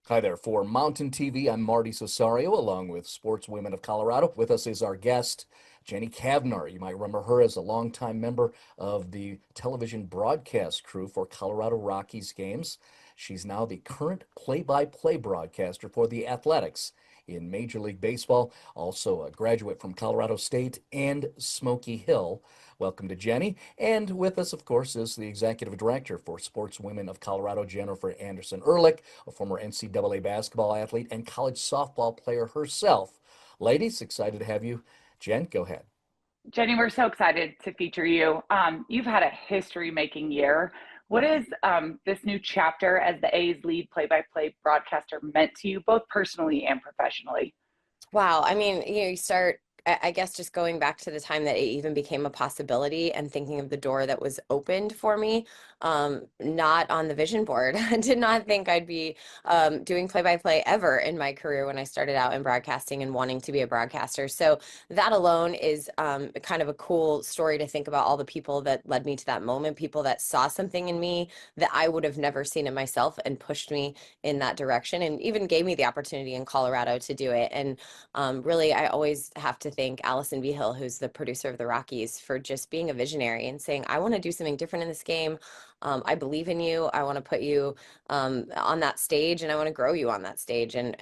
Hi there. For Mountain TV, I'm Marty Cesario, along with Sportswomen of Colorado. With us is our guest, Jenny Kavnar. You might remember her as a longtime member of the television broadcast crew for Colorado Rockies games. She's now the current play-by-play broadcaster for the Athletics in Major League Baseball, also a graduate from Colorado State and Smoky Hill. Welcome to Jenny. And with us, of course, is the executive director for Sportswomen of Colorado, Jennifer Anderson Ehrlich, a former NCAA basketball athlete and college softball player herself. Ladies, excited to have you. Jen, go ahead. Jenny, we're so excited to feature you. You've had a history-making year. What is this new chapter as the A's lead play-by-play broadcaster meant to you, both personally and professionally? Wow. I mean, you start, I guess, just going back to the time that it even became a possibility and thinking of the door that was opened for me, not on the vision board. I did not think I'd be doing play-by-play ever in my career when I started out in broadcasting and wanting to be a broadcaster. So that alone is kind of a cool story to think about all the people that led me to that moment, people that saw something in me that I would have never seen in myself and pushed me in that direction and even gave me the opportunity in Colorado to do it. And really, I always have to thank Allison B. Hill, who's the producer of the Rockies, for just being a visionary and saying, I want to do something different in this game. I believe in you. I want to put you on that stage and I want to grow you on that stage. And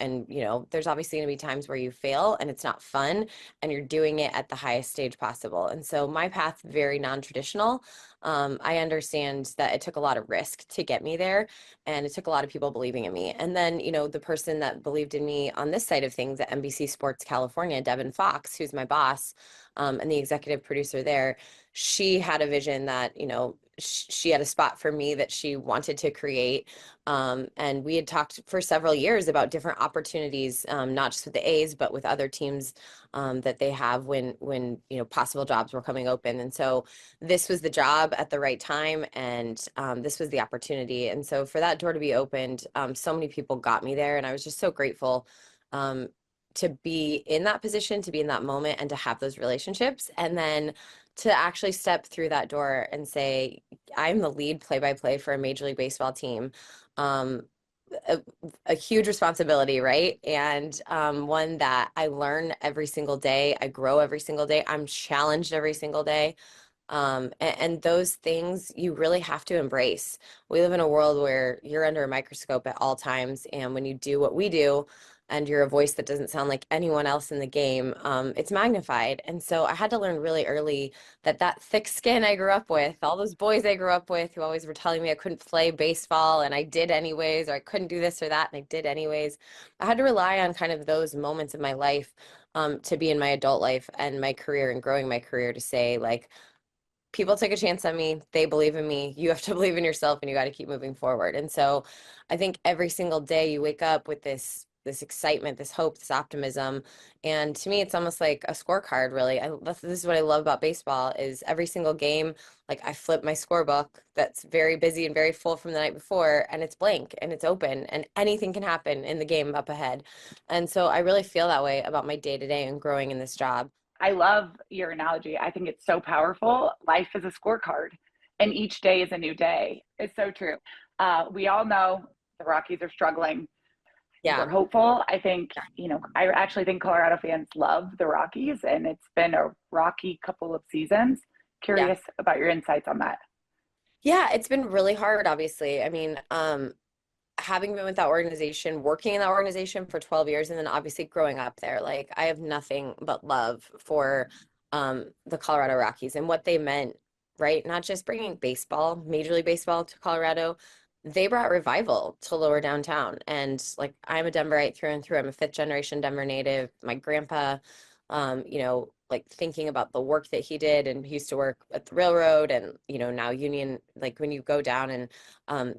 there's obviously going to be times where you fail and it's not fun and you're doing it at the highest stage possible. And so my path, very non-traditional. I understand that it took a lot of risk to get me there and it took a lot of people believing in me. And then, the person that believed in me on this side of things at NBC Sports California, Devin Fox, who's my boss, and the executive producer there, she had a vision that, she had a spot for me that she wanted to create. And we had talked for several years about different opportunities, not just with the A's, but with other teams that they have when possible jobs were coming open. And so this was the job at the right time, and this was the opportunity. And so for that door to be opened, so many people got me there, and I was just so grateful to be in that position, to be in that moment, and to have those relationships. And then to actually step through that door and say, I'm the lead play-by-play for a Major League Baseball team. A, a huge responsibility, right? And one that I learn every single day. I grow every single day. I'm challenged every single day. And those things you really have to embrace. We live in a world where you're under a microscope at all times. And when you do what we do, and you're a voice that doesn't sound like anyone else in the game, it's magnified. And so I had to learn really early that thick skin I grew up with, all those boys I grew up with who always were telling me I couldn't play baseball and I did anyways, or I couldn't do this or that and I did anyways. I had to rely on kind of those moments of my life to be in my adult life and my career and growing my career to say, like, people take a chance on me. They believe in me. You have to believe in yourself and you got to keep moving forward. And so I think every single day you wake up with this excitement, this hope, this optimism. And to me, it's almost like a scorecard, really. This is what I love about baseball is every single game, like I flip my scorebook that's very busy and very full from the night before, and it's blank and it's open and anything can happen in the game up ahead. And so I really feel that way about my day to day and growing in this job. I love your analogy. I think it's so powerful. Life is a scorecard, and each day is a new day. It's so true. We all know the Rockies are struggling. We're Yeah. hopeful. I think, I actually think Colorado fans love the Rockies, and it's been a rocky couple of seasons. Yeah. Curious about your insights on that. Yeah, it's been really hard, obviously. I mean, having been with that organization, working in that organization for 12 years, and then obviously growing up there, like I have nothing but love for the Colorado Rockies and what they meant, right? Not just bringing baseball, Major League Baseball to Colorado. They brought revival to lower downtown. And like I'm a Denverite through and through. I'm a fifth generation Denver native. My grandpa, like thinking about the work that he did, and he used to work at the railroad and now Union, like when you go down and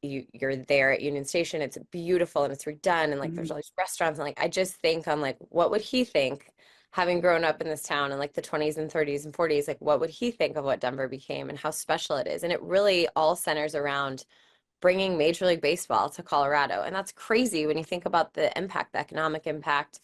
you're there at Union Station, it's beautiful and it's redone, and like Mhm. there's all these restaurants, and like I just think I'm like, what would he think having grown up in this town in like the 20s and 30s and 40s, like what would he think of what Denver became and how special it is? And it really all centers around bringing Major League Baseball to Colorado. And that's crazy when you think about the impact, the economic impact,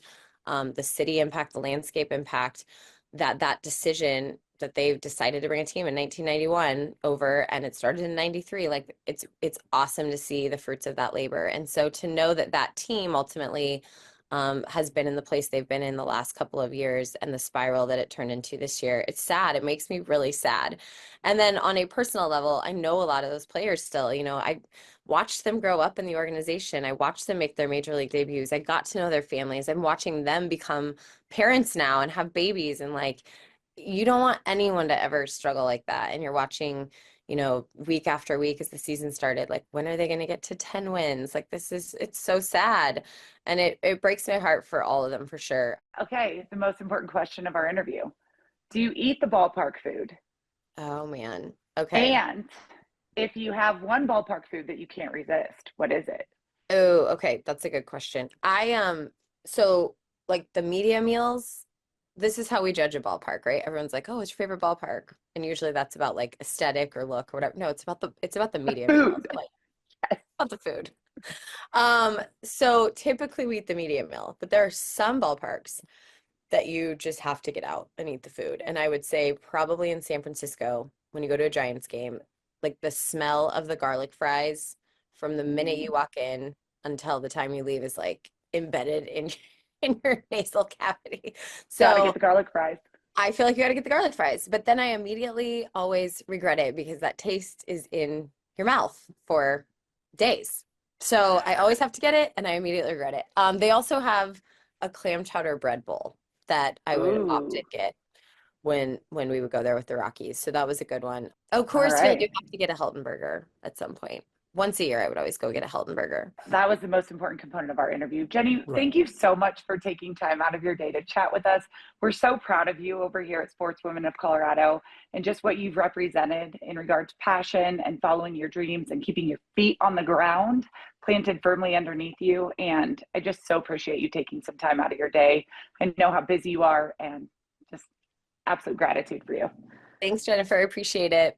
the city impact, the landscape impact that decision that they've decided to bring a team in 1991 over, and it started in 93. Like it's awesome to see the fruits of that labor. And so to know that that team ultimately has been in the place they've been in the last couple of years and the spiral that it turned into this year, it's sad. It makes me really sad. And then on a personal level, I know a lot of those players still. I watched them grow up in the organization. I watched them make their major league debuts. I got to know their families. I'm watching them become parents now and have babies, and like, you don't want anyone to ever struggle like that. And you're watching, week after week as the season started, like, when are they going to get to 10 wins? Like, it's so sad. And it breaks my heart for all of them, for sure. Okay, the most important question of our interview. Do you eat the ballpark food? Oh, man. Okay. And if you have one ballpark food that you can't resist, what is it? Oh, okay. That's a good question. So like the media meals, this is how we judge a ballpark, right? Everyone's like, "Oh, what's your favorite ballpark?" And usually that's about like aesthetic or look or whatever. No, it's about the media meal. Food. Like, about the food. So typically we eat the media meal, but there are some ballparks that you just have to get out and eat the food. And I would say probably in San Francisco, when you go to a Giants game, like the smell of the garlic fries from the minute you walk in until the time you leave is like embedded in in your nasal cavity. Gotta So get the garlic fries. I feel like you got to get the garlic fries, but then I immediately always regret it because that taste is in your mouth for days. So I always have to get it, and I immediately regret it. They also have a clam chowder bread bowl that I would Ooh, often get when we would go there with the Rockies. So that was a good one. Of all course, you right. have to get a Hilton burger at some point. Once a year, I would always go get a Hilton burger. That was the most important component of our interview. Jenny, Right. thank you so much for taking time out of your day to chat with us. We're so proud of you over here at Sportswomen of Colorado and just what you've represented in regard to passion and following your dreams and keeping your feet on the ground, planted firmly underneath you. And I just so appreciate you taking some time out of your day. I know how busy you are, and just absolute gratitude for you. Thanks, Jennifer. I appreciate it.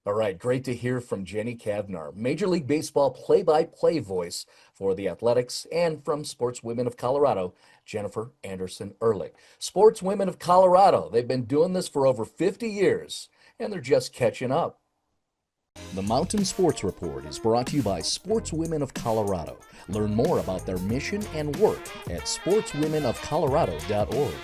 All right, great to hear from Jenny Kavnar, Major League Baseball play-by-play voice for the Athletics, and from Sportswomen of Colorado, Jennifer Anderson Ehrlich. Sportswomen of Colorado, they've been doing this for over 50 years, and they're just catching up. The Mountain Sports Report is brought to you by Sportswomen of Colorado. Learn more about their mission and work at sportswomenofcolorado.org.